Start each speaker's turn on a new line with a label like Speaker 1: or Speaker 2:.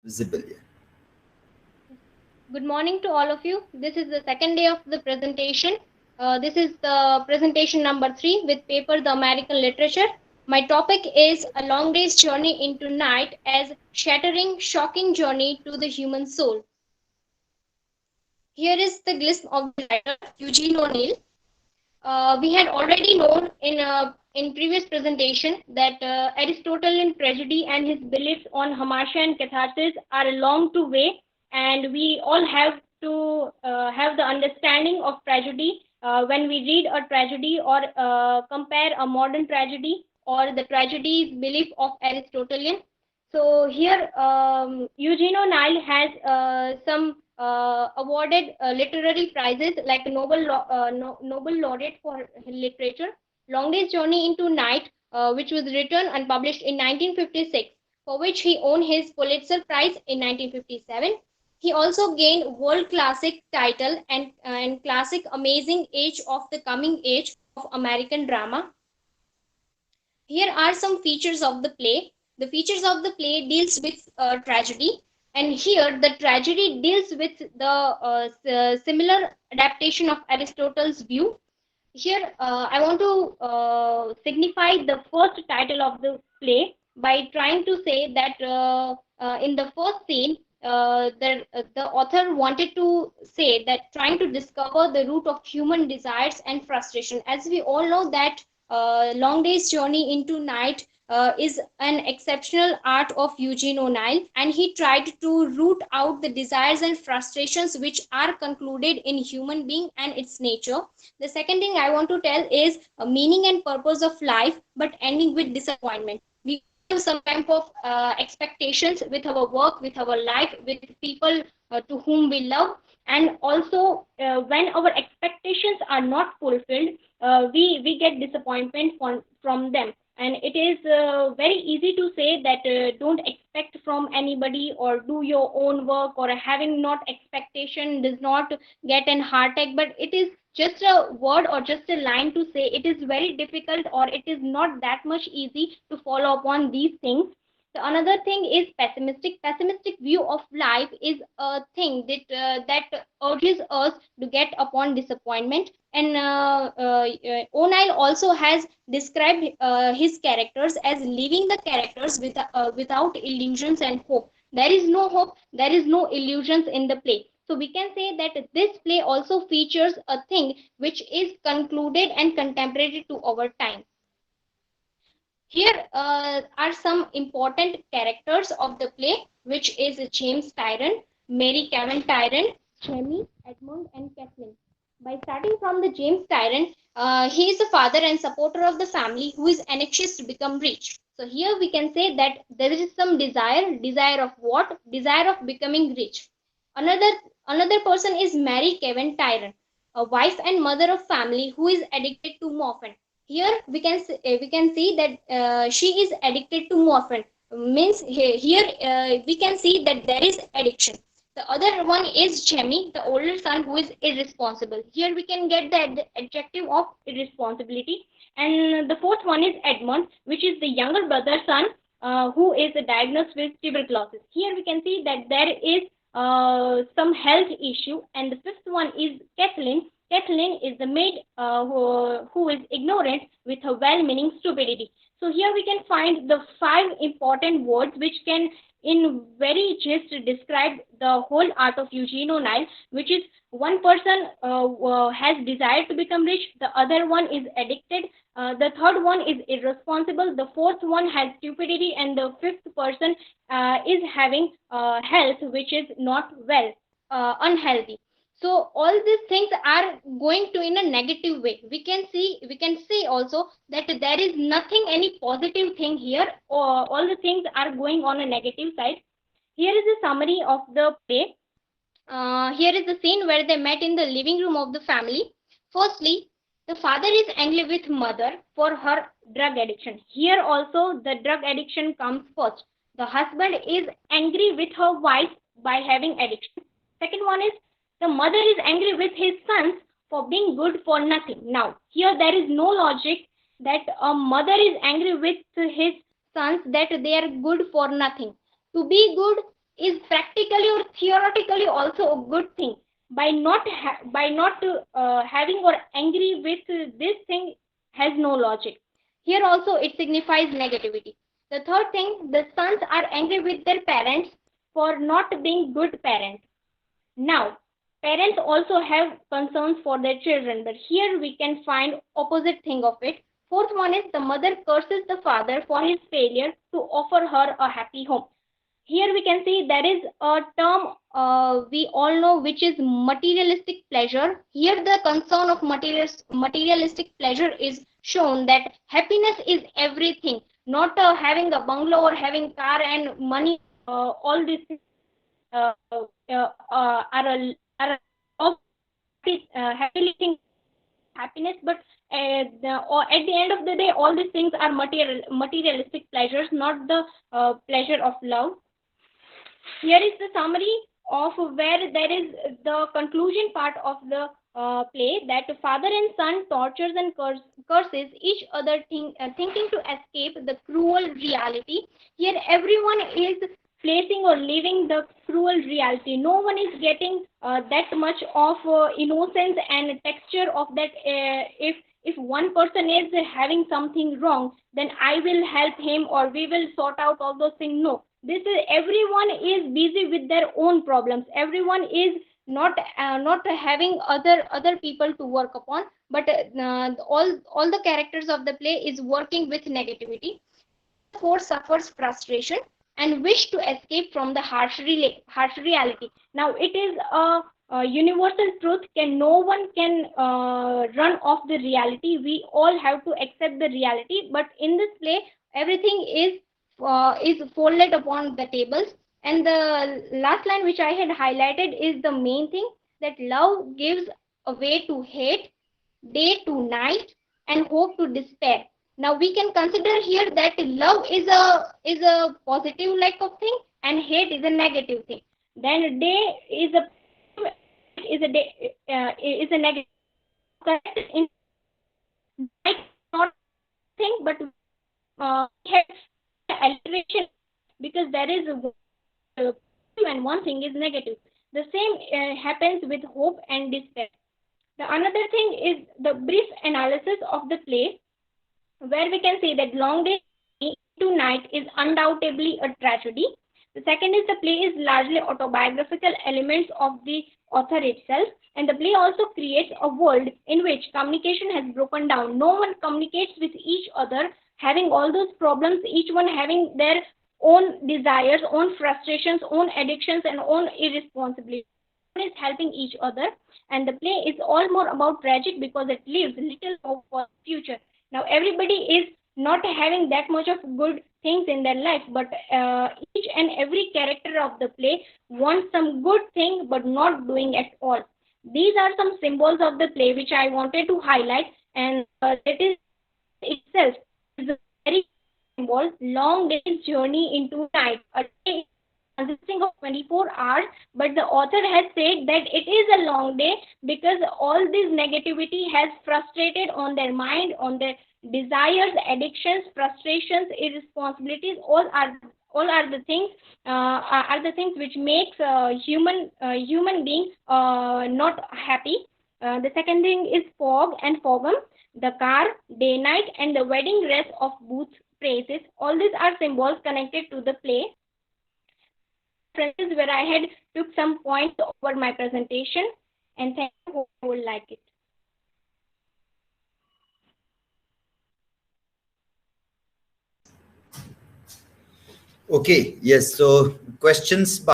Speaker 1: Zibilia.
Speaker 2: Good morning to all of you. This is the second day of the presentation. This is the presentation number 3 with paper The American Literature. My topic is A Long Day's Journey into Night as Shattering, Shocking Journey to the Human Soul. Here is the list of the writer, Eugene O'Neill. We had already known in previous presentation that Aristotelian tragedy and his beliefs on hamartia and catharsis are a long to way, and we all have to have the understanding of tragedy when we read a tragedy or compare a modern tragedy or the tragedy's belief of Aristotelian. So here, Eugene O'Neill has some awarded literary prizes like Nobel laureate for literature, Long Day's Journey into Night, which was written and published in 1956, for which he won his Pulitzer Prize in 1957. He also gained World Classic title and Classic Amazing Age of the Coming Age of American Drama. Here are some features of the play. The features of the play deals with tragedy, and here the tragedy deals with the similar adaptation of Aristotle's view. Here, I want to signify the first title of the play by trying to say that in the first scene, the author wanted to say that trying to discover the root of human desires and frustration. As we all know that Long Day's Journey into Night is an exceptional art of Eugene O'Neill, and he tried to root out the desires and frustrations which are concluded in human being and its nature. The second thing I want to tell is a meaning and purpose of life, but ending with disappointment. We all have some kind of expectations with our work, with our life, with people to whom we love, and also when our expectations are not fulfilled, we get disappointment from them. And it is very easy to say that don't expect from anybody or do your own work, or having not expectation does not get an heart attack, but it is just a word or just a line to say it is very difficult or it is not that much easy to follow upon these things. The another thing is pessimistic view of life is a thing that urges us to get upon disappointment. And O'Neill also has described his characters as leaving the characters without illusions and hope. There is no hope, there is no illusions in the play. So we can say that this play also features a thing which is concluded and contemporary to our time. Here are some important characters of the play, which is James Tyrant, Mary Cavan Tyrant, Jamie, Edmund, and Kathleen. By starting from the James Tyrant, he is the father and supporter of the family who is anxious to become rich. So here we can say that there is some desire of what? Desire of becoming rich. Another another person is Mary Cavan Tyrant, a wife and mother of family who is addicted to morphine. Here we can see that she is addicted to morphine. Means here we can see that there is addiction. The other one is Jamie, the older son, who is irresponsible. Here we can get the adjective of irresponsibility. And the fourth one is Edmund, which is the younger brother son, who is diagnosed with tuberculosis. Here we can see that there is some health issue. And the fifth one is Kathleen. Kathleen is the maid who is ignorant with her well-meaning stupidity. So here we can find the five important words which can in very gist describe the whole art of Eugene O'Neill, which is one person has desire to become rich, the other one is addicted, the third one is irresponsible, the fourth one has stupidity, and the fifth person is having health which is not well, unhealthy. So all these things are going to in a negative way. We can see also that there is nothing any positive thing here, or all the things are going on a negative side. Here is a summary of the play. Here is the scene where they met in the living room of the family. Firstly, the father is angry with mother for her drug addiction. Here also the drug addiction comes first. The husband is angry with her wife by having addiction. Second one is the mother is angry with his sons for being good for nothing. Now, here there is no logic that a mother is angry with his sons that they are good for nothing. To be good is theoretically also a good thing. By not having or angry with this thing has no logic. Here also it signifies negativity. The third thing, the sons are angry with their parents for not being good parents. Now, parents also have concerns for their children, but here we can find opposite thing of it. Fourth one is the mother curses the father for his failure to offer her a happy home. Here we can see there is a term we all know, which is materialistic pleasure. Here the concern of materialistic pleasure is shown, that happiness is everything, not having a bungalow or having car and money. All these things are a of happily think happiness, but or at the end of the day, all these things are materialistic pleasures, not the pleasure of love. Here is the summary of where there is the conclusion part of the play, that father and son tortures and curses each other, thinking to escape the cruel reality. Here everyone is facing or living the cruel reality. No one is getting that much of innocence and texture of that. If one person is having something wrong, then I will help him or we will sort out all those things. No, this is everyone is busy with their own problems. Everyone is not having other people to work upon, but all the characters of the play is working with negativity. Therefore suffers frustration and wish to escape from the harsh reality. Now it is a universal truth, can no one can run off the reality. We all have to accept the reality, but in this play everything is folded upon the tables. And the last line which I had highlighted is the main thing, that love gives way to hate, day to night, and hope to despair. Now we can consider here that love is a positive like of thing and hate is a negative thing. Then day is a day is a negative. Correct? In night not thing, but hate alliteration, because there is a and one thing is negative. The same happens with hope and despair. The another thing is the brief analysis of the play, where we can say that long day into night is undoubtedly a tragedy. The second is the play is largely autobiographical elements of the author itself, and the play also creates a world in which communication has broken down. No one communicates with each other, having all those problems, each one having their own desires, own frustrations, own addictions, and own irresponsibility. No one is helping each other, and the play is all more about tragic because it leaves little hope for the future. Now everybody is not having that much of good things in their life, but each and every character of the play wants some good thing but not doing at all. These are some symbols of the play which I wanted to highlight, and that is itself is a very symbol. Long day's journey into night. A day consisting of 24 hours, but the author has said that it is a long day because all this negativity has frustrated on their mind, on their desires, addictions, frustrations, irresponsibilities. All are the things which makes human being not happy. The second thing is fog and fogum, the car, day night, and the wedding dress of Booth praises. All these are symbols connected to the play. Where I had took some points over my presentation, and thank you. Hope you will like it.
Speaker 1: Okay, yes. So questions